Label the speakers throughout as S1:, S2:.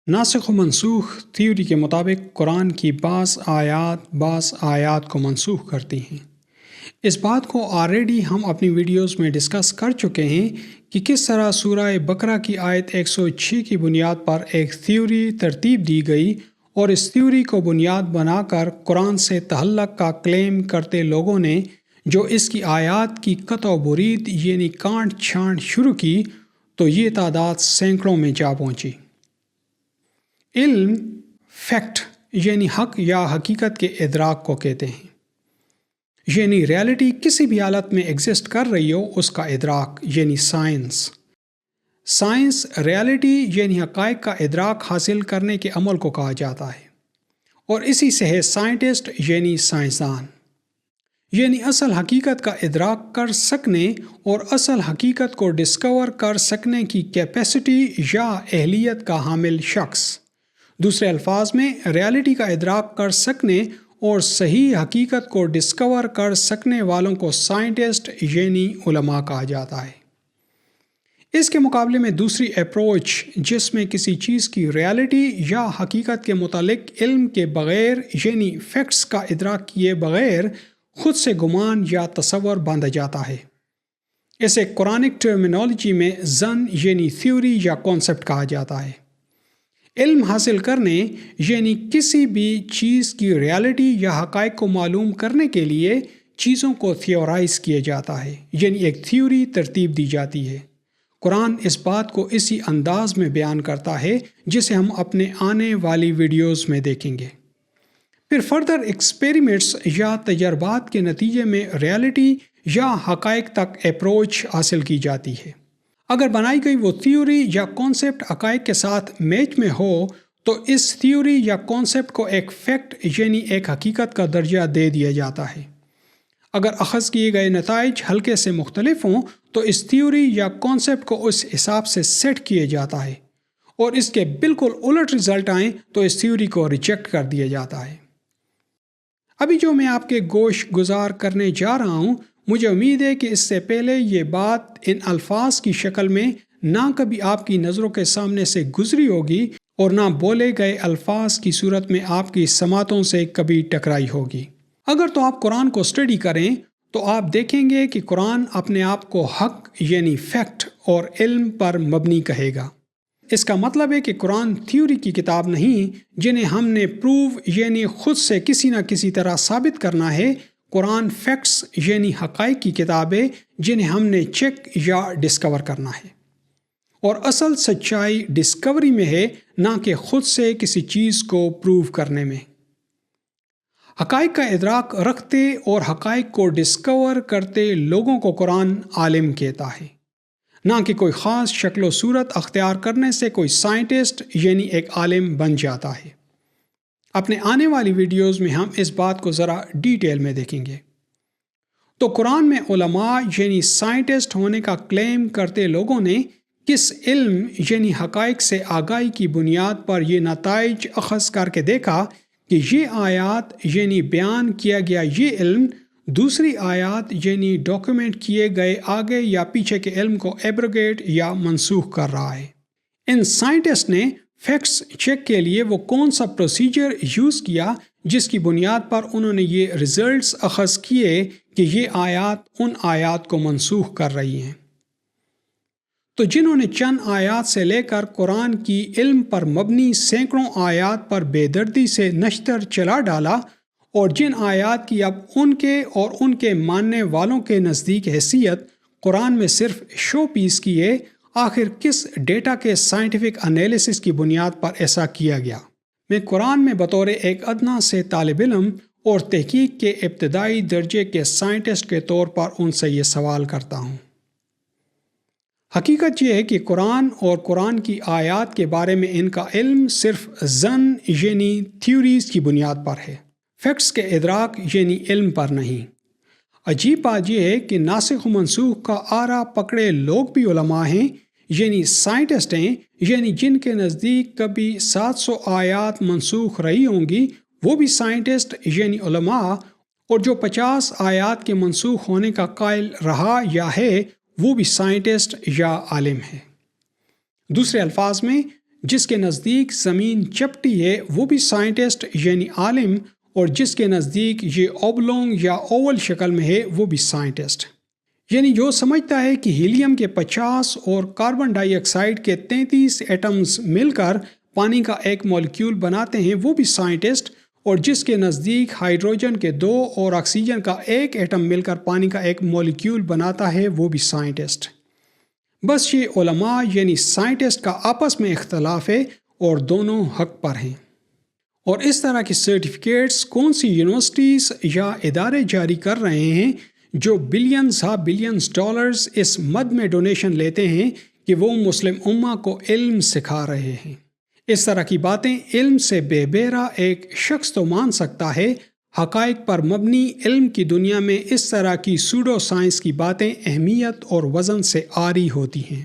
S1: ناسخ و منسوخ تھیوری کے مطابق قرآن کی بعض آیات کو منسوخ کرتی ہیں۔ اس بات کو آلریڈی ہم اپنی ویڈیوز میں ڈسکس کر چکے ہیں کہ کس طرح سورہ بقرہ کی آیت 106 کی بنیاد پر ایک تھیوری ترتیب دی گئی اور اس تھیوری کو بنیاد بنا کر قرآن سے تعلق کا کلیم کرتے لوگوں نے جو اس کی آیات کی قطع و برید یعنی کانٹ چھانٹ شروع کی تو یہ تعداد سینکڑوں میں جا پہنچی۔ علم فیکٹ یعنی حق یا حقیقت کے ادراک کو کہتے ہیں، یعنی ریالٹی کسی بھی حالت میں ایگزسٹ کر رہی ہو اس کا ادراک یعنی سائنس ریالٹی یعنی حقائق کا ادراک حاصل کرنے کے عمل کو کہا جاتا ہے، اور اسی سے ہے سائنٹسٹ یعنی سائنسدان، یعنی اصل حقیقت کا ادراک کر سکنے اور اصل حقیقت کو ڈسکور کر سکنے کی کیپیسٹی یا اہلیت کا حامل شخص۔ دوسرے الفاظ میں ریالٹی کا ادراک کر سکنے اور صحیح حقیقت کو ڈسکور کر سکنے والوں کو سائنٹسٹ یعنی علماء کہا جاتا ہے۔ اس کے مقابلے میں دوسری اپروچ جس میں کسی چیز کی ریالٹی یا حقیقت کے متعلق علم کے بغیر یعنی فیکٹس کا ادراک کیے بغیر خود سے گمان یا تصور باندھا جاتا ہے، اسے قرآنک ٹرمینالوجی میں ظن یعنی تھیوری یا کانسیپٹ کہا جاتا ہے۔ علم حاصل کرنے یعنی کسی بھی چیز کی ریالٹی یا حقائق کو معلوم کرنے کے لیے چیزوں کو تھیورائز کیا جاتا ہے، یعنی ایک تھیوری ترتیب دی جاتی ہے۔ قرآن اس بات کو اسی انداز میں بیان کرتا ہے جسے ہم اپنے آنے والی ویڈیوز میں دیکھیں گے۔ پھر فردر ایکسپیریمنٹس یا تجربات کے نتیجے میں ریالٹی یا حقائق تک اپروچ حاصل کی جاتی ہے۔ اگر بنائی گئی وہ تھیوری یا کانسیپٹ حقائق کے ساتھ میچ میں ہو تو اس تھیوری یا کانسیپٹ کو ایک فیکٹ یعنی ایک حقیقت کا درجہ دے دیا جاتا ہے۔ اگر اخذ کیے گئے نتائج ہلکے سے مختلف ہوں تو اس تھیوری یا کانسیپٹ کو اس حساب سے سیٹ کیا جاتا ہے، اور اس کے بالکل الٹ رزلٹ آئیں تو اس تھیوری کو ریجیکٹ کر دیا جاتا ہے۔ ابھی جو میں آپ کے گوش گزار کرنے جا رہا ہوں، مجھے امید ہے کہ اس سے پہلے یہ بات ان الفاظ کی شکل میں نہ کبھی آپ کی نظروں کے سامنے سے گزری ہوگی اور نہ بولے گئے الفاظ کی صورت میں آپ کی سماعتوں سے کبھی ٹکرائی ہوگی۔ اگر تو آپ قرآن کو اسٹڈی کریں تو آپ دیکھیں گے کہ قرآن اپنے آپ کو حق یعنی فیکٹ اور علم پر مبنی کہے گا۔ اس کا مطلب ہے کہ قرآن تھیوری کی کتاب نہیں جنہیں ہم نے پروو یعنی خود سے کسی نہ کسی طرح ثابت کرنا ہے۔ قرآن فیکٹس یعنی حقائق کی کتاب ہے جنہیں ہم نے چیک یا ڈسکور کرنا ہے، اور اصل سچائی ڈسکوری میں ہے نہ کہ خود سے کسی چیز کو پروو کرنے میں۔ حقائق کا ادراک رکھتے اور حقائق کو ڈسکور کرتے لوگوں کو قرآن عالم کہتا ہے، نہ کہ کوئی خاص شکل و صورت اختیار کرنے سے کوئی سائنٹسٹ یعنی ایک عالم بن جاتا ہے۔ اپنے آنے والی ویڈیوز میں ہم اس بات کو ذرا ڈیٹیل میں دیکھیں گے۔ تو قرآن میں علماء یعنی سائنٹسٹ ہونے کا کلیم کرتے لوگوں نے کس علم یعنی حقائق سے آگاہی کی بنیاد پر یہ نتائج اخذ کر کے دیکھا کہ یہ آیات یعنی بیان کیا گیا یہ علم دوسری آیات یعنی ڈاکیومنٹ کیے گئے آگے یا پیچھے کے علم کو ایبروگیٹ یا منسوخ کر رہا ہے۔ ان سائنٹسٹ نے فیکٹس چیک کے لیے وہ کون سا پروسیجر یوز کیا جس کی بنیاد پر انہوں نے یہ ریزلٹس اخذ کیے کہ یہ آیات ان آیات کو منسوخ کر رہی ہیں۔ تو جنہوں نے چند آیات سے لے کر قرآن کی علم پر مبنی سینکڑوں آیات پر بے دردی سے نشتر چلا ڈالا، اور جن آیات کی اب ان کے اور ان کے ماننے والوں کے نزدیک حیثیت قرآن میں صرف شو پیس کی ہے، آخر کس ڈیٹا کے سائنٹیفک انالیسس کی بنیاد پر ایسا کیا گیا؟ میں قرآن میں بطور ایک ادنیٰ سے طالب علم اور تحقیق کے ابتدائی درجے کے سائنٹسٹ کے طور پر ان سے یہ سوال کرتا ہوں۔ حقیقت یہ ہے کہ قرآن اور قرآن کی آیات کے بارے میں ان کا علم صرف ظن یعنی تھیوریز کی بنیاد پر ہے، فیکٹس کے ادراک یعنی علم پر نہیں۔ عجیب بات یہ ہے کہ ناسخ و منسوخ کا آرا پکڑے لوگ بھی علماء ہیں، یعنی سائنٹسٹ ہیں، یعنی جن کے نزدیک کبھی 700 آیات منسوخ رہی ہوں گی وہ بھی سائنٹسٹ یعنی علماء، اور جو 50 آیات کے منسوخ ہونے کا قائل رہا یا ہے وہ بھی سائنٹسٹ یا عالم ہے۔ دوسرے الفاظ میں جس کے نزدیک زمین چپٹی ہے وہ بھی سائنٹسٹ یعنی عالم، اور جس کے نزدیک یہ اوبلونگ یا اوول شکل میں ہے وہ بھی سائنٹسٹ۔ یعنی جو سمجھتا ہے کہ ہیلیم کے 50 اور کاربن ڈائی آکسائڈ کے 33 ایٹمز مل کر پانی کا ایک مالیکیول بناتے ہیں وہ بھی سائنٹسٹ، اور جس کے نزدیک ہائیڈروجن کے 2 اور آکسیجن کا 1 ایٹم مل کر پانی کا ایک مالیکیول بناتا ہے وہ بھی سائنٹسٹ۔ بس یہ علماء یعنی سائنٹسٹ کا آپس میں اختلاف ہے اور دونوں حق پر ہیں۔ اور اس طرح کی سرٹیفکیٹس کون سی یونیورسٹیز یا ادارے جاری کر رہے ہیں جو بلینز ڈالرز اس مد میں ڈونیشن لیتے ہیں کہ وہ مسلم امہ کو علم سکھا رہے ہیں۔ اس طرح کی باتیں علم سے بے بہرا ایک شخص تو مان سکتا ہے، حقائق پر مبنی علم کی دنیا میں اس طرح کی سوڈو سائنس کی باتیں اہمیت اور وزن سے عاری ہوتی ہیں۔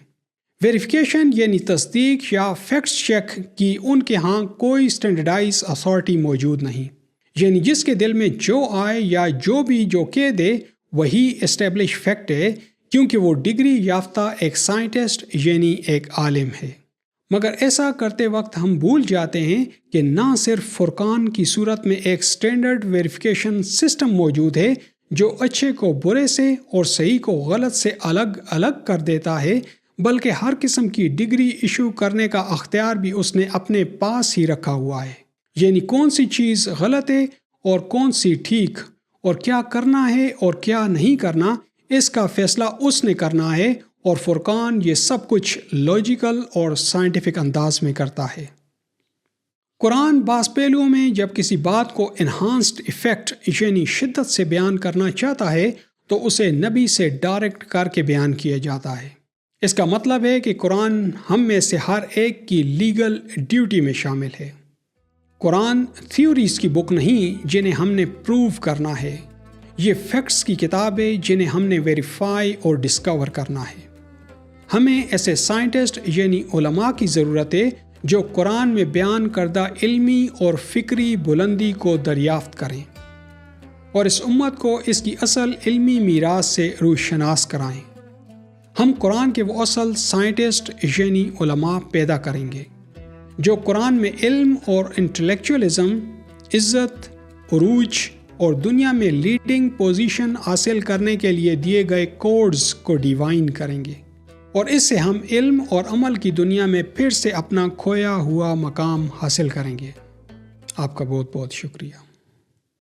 S1: ویریفیکیشن یعنی تصدیق یا فیکٹ چیک کی ان کے ہاں کوئی سٹینڈرڈائز اتھارٹی موجود نہیں، یعنی جس کے دل میں جو آئے یا جو کہہ دے وہی اسٹیبلش فیکٹ ہے، کیونکہ وہ ڈگری یافتہ ایک سائنٹسٹ یعنی ایک عالم ہے۔ مگر ایسا کرتے وقت ہم بھول جاتے ہیں کہ نہ صرف فرقان کی صورت میں ایک سٹینڈرڈ ویریفیکیشن سسٹم موجود ہے جو اچھے کو برے سے اور صحیح کو غلط سے الگ کر دیتا ہے، بلکہ ہر قسم کی ڈگری ایشو کرنے کا اختیار بھی اس نے اپنے پاس ہی رکھا ہوا ہے، یعنی کون سی چیز غلط ہے اور کون سی ٹھیک، اور کیا کرنا ہے اور کیا نہیں کرنا، اس کا فیصلہ اس نے کرنا ہے، اور فرقان یہ سب کچھ لاجیکل اور سائنٹیفک انداز میں کرتا ہے۔ قرآن بعض پہلوؤں میں جب کسی بات کو انہانسڈ ایفیکٹ یعنی شدت سے بیان کرنا چاہتا ہے تو اسے نبی سے ڈائریکٹ کر کے بیان کیا جاتا ہے۔ اس کا مطلب ہے کہ قرآن ہم میں سے ہر ایک کی لیگل ڈیوٹی میں شامل ہے۔ قرآن تھیوریز کی بک نہیں جنہیں ہم نے پروو کرنا ہے، یہ فیکٹس کی کتاب ہے جنہیں ہم نے ویریفائی اور ڈسکور کرنا ہے۔ ہمیں ایسے سائنٹسٹ یعنی علماء کی ضرورت ہے جو قرآن میں بیان کردہ علمی اور فکری بلندی کو دریافت کریں اور اس امت کو اس کی اصل علمی میراث سے روشناس کرائیں۔ ہم قرآن کے وہ اصل سائنٹسٹ یعنی علماء پیدا کریں گے جو قرآن میں علم اور انٹلیکچوئلزم، عزت، عروج اور دنیا میں لیڈنگ پوزیشن حاصل کرنے کے لیے دیے گئے کوڈز کو ڈیوائن کریں گے، اور اس سے ہم علم اور عمل کی دنیا میں پھر سے اپنا کھویا ہوا مقام حاصل کریں گے۔ آپ کا بہت بہت شکریہ۔